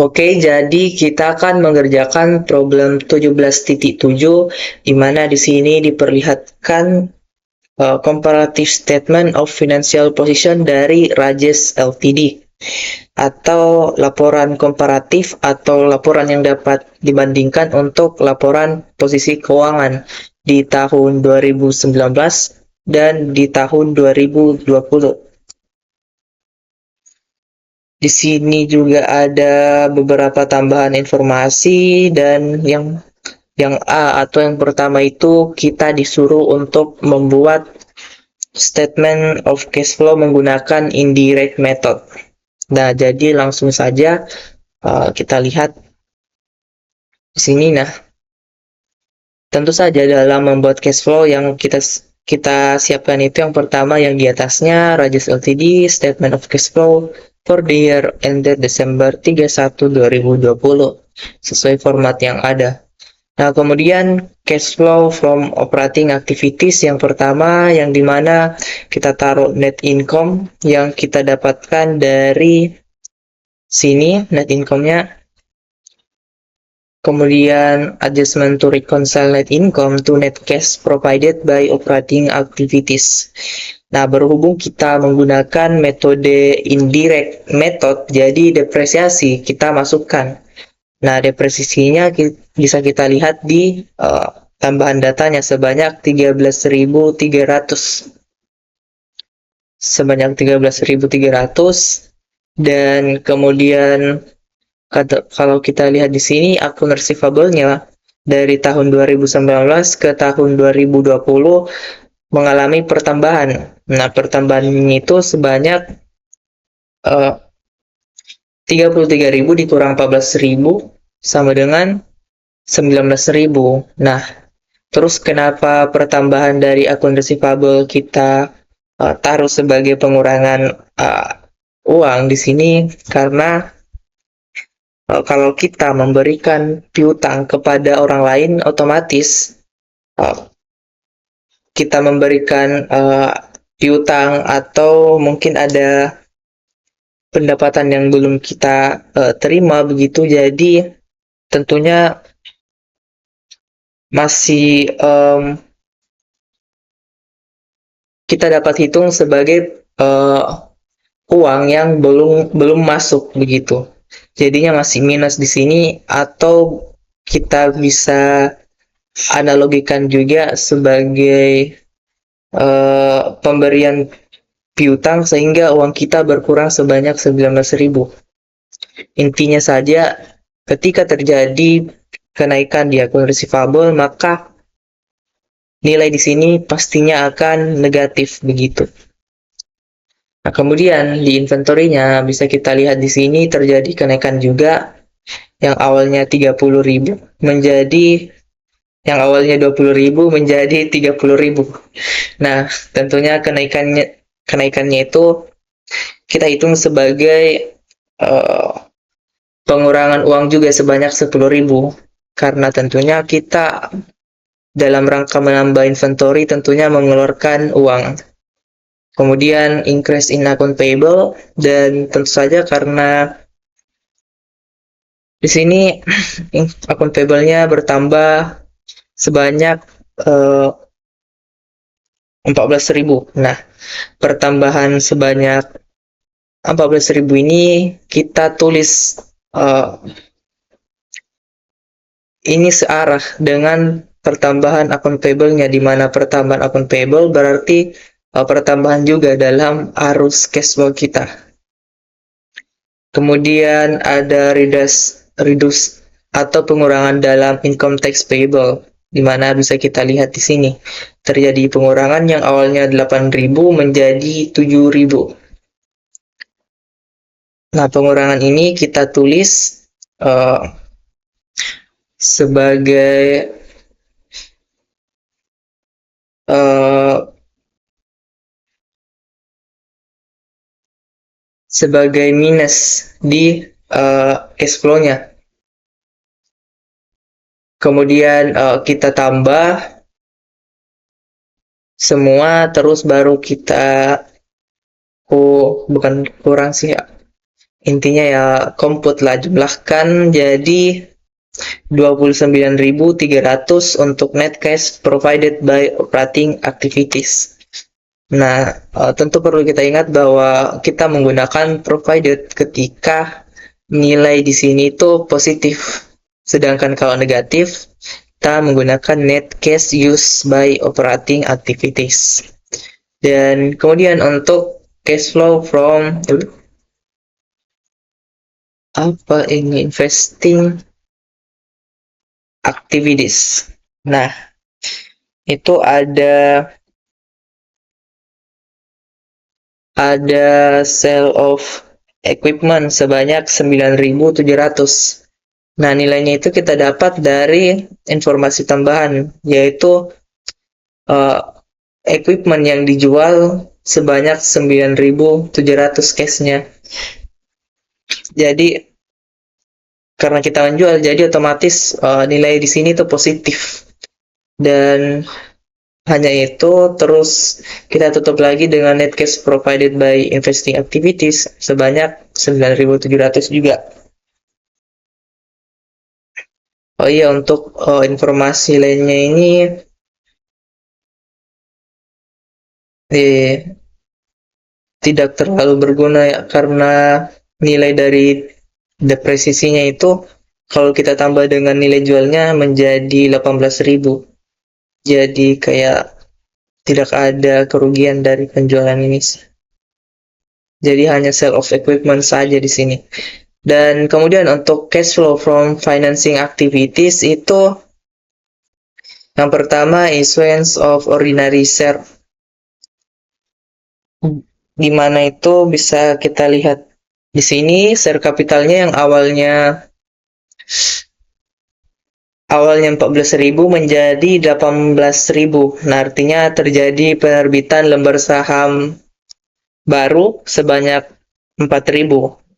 Oke, jadi kita akan mengerjakan problem 17.7 di mana di sini diperlihatkan comparative statement of financial position dari Rajesh Ltd atau laporan komparatif atau laporan yang dapat dibandingkan untuk laporan posisi keuangan di tahun 2019 dan di tahun 2020. Di sini juga ada beberapa tambahan informasi dan yang A atau yang pertama itu kita disuruh untuk membuat statement of cash flow menggunakan indirect method. Nah, jadi langsung saja kita lihat di sini. Nah, tentu saja dalam membuat cash flow yang kita siapkan itu yang pertama yang di atasnya Rajesh Ltd statement of cash flow for the year ended Desember 31, 2020 sesuai format yang ada. Nah, kemudian cash flow from operating activities yang pertama yang dimana kita taruh net income yang kita dapatkan dari sini net income-nya. Kemudian adjustment to reconcile net income to net cash provided by operating activities. Nah, berhubung kita menggunakan metode indirect method, jadi depresiasi kita masukkan. Nah, depresiasinya bisa kita lihat di tambahan datanya sebanyak 13.300. Sebanyak 13.300 dan kemudian kalau kita lihat di sini akun receivable-nya dari tahun 2019 ke tahun 2020 mengalami pertambahan. Nah, pertambahannya itu sebanyak 33.000 dikurang 14.000 sama dengan 19.000. Nah, terus kenapa pertambahan dari akun receivable kita taruh sebagai pengurangan uang di sini? Karena kalau kita memberikan piutang kepada orang lain, otomatis kita memberikan piutang atau mungkin ada pendapatan yang belum kita terima begitu, jadi tentunya masih kita dapat hitung sebagai uang yang belum masuk begitu. Jadinya masih minus di sini, atau kita bisa analogikan juga sebagai pemberian piutang sehingga uang kita berkurang sebanyak 19.000. Intinya saja, ketika terjadi kenaikan di akun receivable, maka nilai di sini pastinya akan negatif begitu. Nah, kemudian di inventory-nya bisa kita lihat di sini terjadi kenaikan juga yang awalnya 30.000 menjadi yang awalnya 20.000 menjadi 30.000. Nah, tentunya kenaikannya itu kita hitung sebagai pengurangan uang juga sebanyak 10.000 karena tentunya kita dalam rangka menambah inventory tentunya mengeluarkan uang. Kemudian increase in account payable, dan tentu saja karena di sini account payable-nya bertambah sebanyak 14.000. Nah, pertambahan sebanyak 14.000 ini kita tulis ini searah dengan pertambahan account payable-nya, di mana pertambahan account payable berarti pertambahan juga dalam arus cash flow kita. Kemudian ada reduce atau pengurangan dalam income tax payable, di mana bisa kita lihat di sini terjadi pengurangan yang awalnya 8.000 menjadi 7.000. Nah, pengurangan ini kita tulis sebagai minus di cash flow-nya. Kemudian kita tambah semua, terus baru kita bukan kurang sih ya. Intinya ya komput lah, jumlahkan jadi 29.300 untuk net cash provided by operating activities. Nah, tentu perlu kita ingat bahwa kita menggunakan provided ketika nilai di sini itu positif. Sedangkan kalau negatif, kita menggunakan net cash used by operating activities. Dan kemudian untuk cash flow from apa ini investing activities. Nah, itu ada sale of equipment sebanyak 9.700. Nah, nilainya itu kita dapat dari informasi tambahan, yaitu uh, equipment yang dijual sebanyak 9.700 case-nya. Jadi karena kita menjual, jadi otomatis nilai di sini itu positif. Dan hanya itu, terus kita tutup lagi dengan net cash provided by investing activities sebanyak 9.700 juga. Oh iya, untuk informasi lainnya ini tidak terlalu berguna ya, karena nilai dari depresiasinya itu kalau kita tambah dengan nilai jualnya menjadi 18.000. Jadi kayak tidak ada kerugian dari penjualan ini. Jadi hanya sale of equipment saja di sini. Dan kemudian untuk cash flow from financing activities itu yang pertama issuance of ordinary share. Di mana itu bisa kita lihat di sini share kapitalnya yang awalnya 14.000 menjadi 18.000. Nah, artinya terjadi penerbitan lembar saham baru sebanyak 4.000.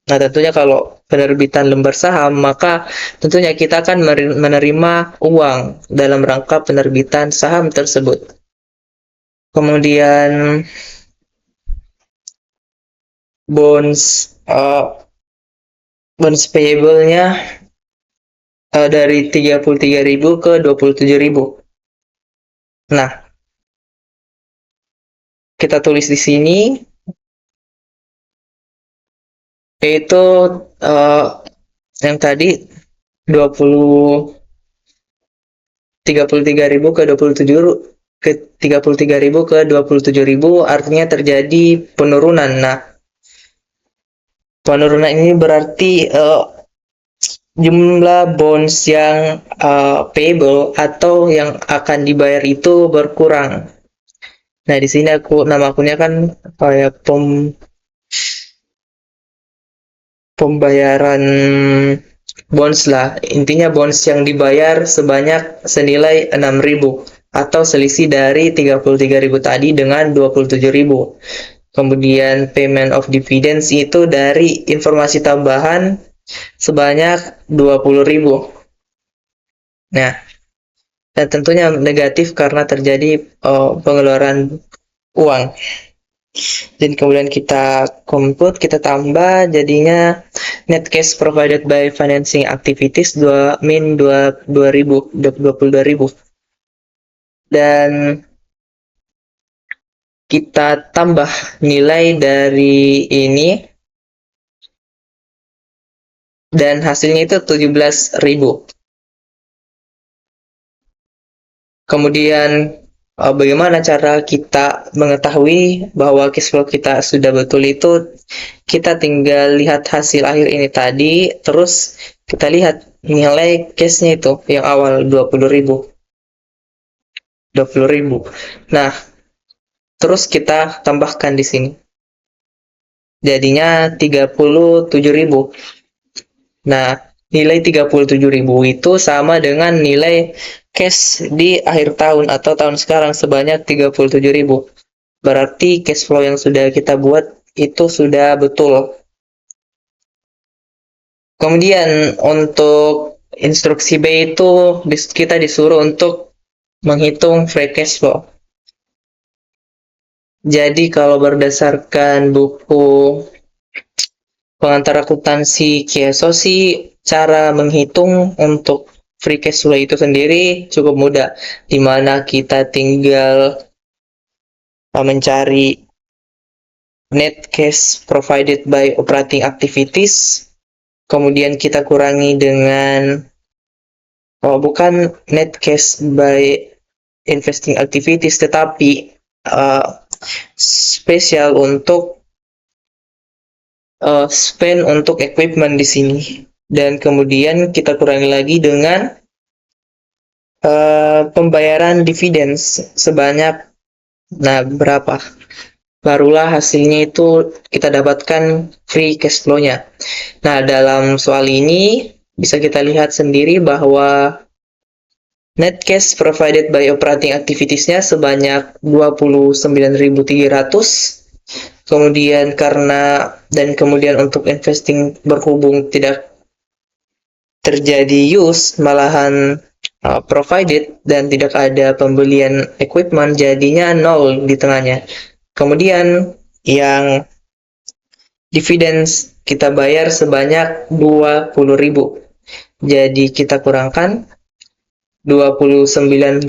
Nah, tentunya kalau penerbitan lembar saham, maka tentunya kita akan menerima uang dalam rangka penerbitan saham tersebut. Kemudian bonds payable-nya dari 33.000 ke 27.000. Nah, kita tulis di sini yaitu yang tadi 33.000 ke 27.000 artinya terjadi penurunan. Nah, penurunan ini berarti jumlah bonds yang payable atau yang akan dibayar itu berkurang. Nah, di sini nama akunnya kan kayak pembayaran bonds lah. Intinya bonds yang dibayar sebanyak senilai 6.000 atau selisih dari 33.000 tadi dengan 27.000. Kemudian payment of dividends itu dari informasi tambahan sebanyak 20.000. Nah, dan tentunya negatif karena terjadi pengeluaran uang. Dan kemudian kita compute, kita tambah, jadinya net cash provided by financing activities 22.000. Dan kita tambah nilai dari ini dan hasilnya itu 17.000. Kemudian bagaimana cara kita mengetahui bahwa cash flow kita sudah betul itu? Kita tinggal lihat hasil akhir ini tadi, terus kita lihat nilai cashnya itu yang awal 20.000. Nah, terus kita tambahkan di sini. Jadinya 37.000. Nah, nilai 37.000 itu sama dengan nilai cash di akhir tahun atau tahun sekarang sebanyak 37.000. Berarti cash flow yang sudah kita buat itu sudah betul. Kemudian untuk instruksi B itu kita disuruh untuk menghitung free cash flow. Jadi kalau berdasarkan buku pengantar akuntansi Kieso sih cara menghitung untuk free cash flow itu sendiri cukup mudah, dimana kita tinggal mencari net cash provided by operating activities, kemudian kita kurangi dengan bukan net cash by investing activities, tetapi spesial untuk spend untuk equipment di sini. Dan kemudian kita kurangi lagi dengan pembayaran dividen sebanyak, berapa? Barulah hasilnya itu kita dapatkan free cash flow-nya. Nah, dalam soal ini bisa kita lihat sendiri bahwa net cash provided by operating activities-nya sebanyak 29.300. Kemudian kemudian untuk investing berhubung tidak terjadi use, malahan provided dan tidak ada pembelian equipment, jadinya 0 di tengahnya. Kemudian yang dividen kita bayar sebanyak 20.000. Jadi kita kurangkan 29.300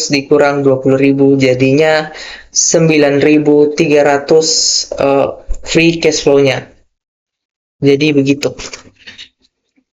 dikurang 20.000, jadinya 9.300 free cash flow-nya. Jadi begitu.